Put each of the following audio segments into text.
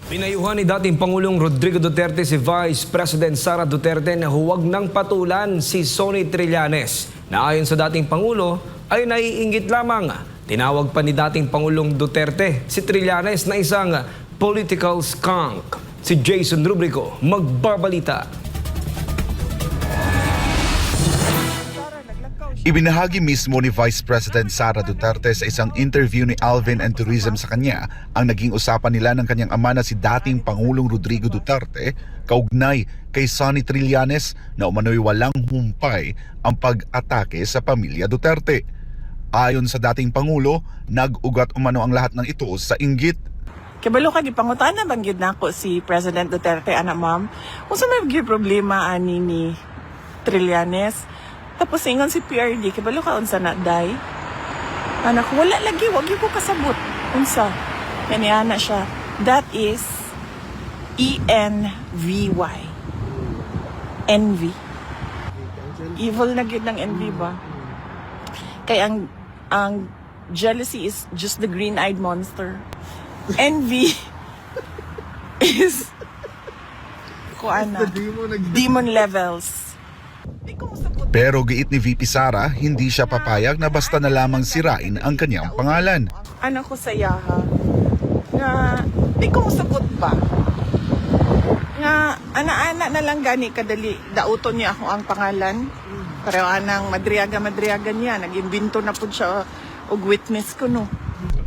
Pinayuhan ni dating Pangulong Rodrigo Duterte si Vice President Sara Duterte na huwag nang patulan si Sonny Trillanes na ayon sa dating Pangulo ay naiinggit lamang. Tinawag pa ni dating Pangulong Duterte si Trillanes na isang political skunk. Si Jason Rubrico magbabalita. Ibinahagi mismo ni Vice President Sara Duterte sa isang interview ni Alvin and Tourism sa kanya ang naging usapan nila ng kanyang ama na si dating Pangulong Rodrigo Duterte kaugnay kay Sonny Trillanes na umano'y walang humpay ang pag-atake sa pamilya Duterte. Ayon sa dating Pangulo, nag-ugat umano ang lahat ng ito sa inggit. Kabalo ka gipangutan na banggid nako si President Duterte ana ma'am. Unsa may problema ani ni Trillanes? Tapos ingon si PRD, kabalo ka unsa na day? Anak, wala lagi, wag ko kasabot. Unsa? Ganyan siya. That is ENVY. Envy. Evil na gid ng envy ba? Kaya ang jealousy is just the green-eyed monster. Envy is demon levels. Pero giit ni VP Sara, hindi siya papayag na basta na lamang sirain ang kanyang pangalan. Anak ko sa yaha nga di ko musabot ba nga ana-ana na lang gani kadali dauton niya ako ang pangalan. Pareho anang madriaga niya, nag-imbento na pud siya og witness ko no.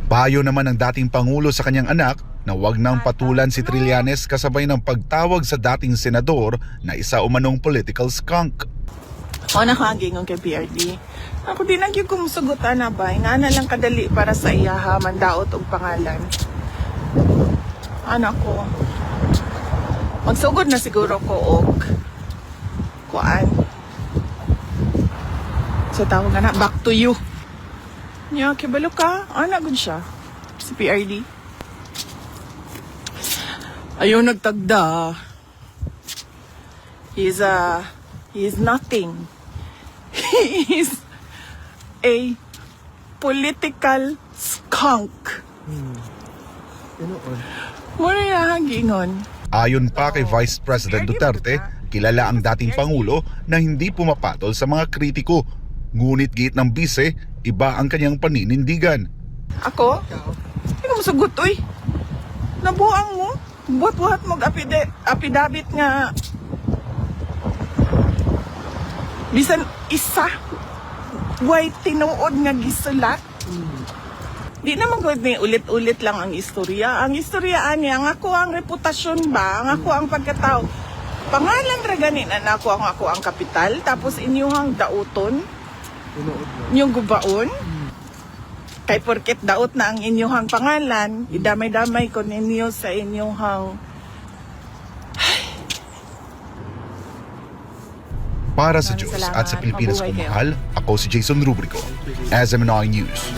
Payo naman ng dating Pangulo sa kanyang anak na wag nang patulan si Trillanes kasabay ng pagtawag sa dating senador na isa umanong political skunk. O nakagingon kay PRD. Ako din ang yung kumusugutan na ba? Nga na lang kadali para sa iyaha, mandaot og pangalan. Anak ko. Magsugod na siguro ko og kuan. So tawag na, back to you. Nya, kibalo ka? Anak gun siya. Si PRD. Ayaw nagtagda. He is nothing. He is a political skunk. Muna yung gingon. Ayon pa kay Vice President Duterte, kilala ang dating Pangulo na hindi pumapatol sa mga kritiko. Ngunit giit ng bise, iba ang kanyang paninindigan. Ako? Hindi ko masugot, uy. Nabuang mo. Buhat-buhat mag-apidabit nga. Bisan isa. Way tinuod nga gisulat. Di naman ko ulit-ulit lang ang istorya. Ang istorya ani, ang ako ang reputasyon ba? Ang ako ang pagkatao. Pangalan ra gani na ako ang kapital. Tapos inyong dauton. Inyong gubaon. Kay porket daot na ang inyong pangalan, idamay-damay ko ninyo sa inyong Para sa Diyos at sa Pilipinas kong mahal, ako si Jason Rubrico, SMNI News.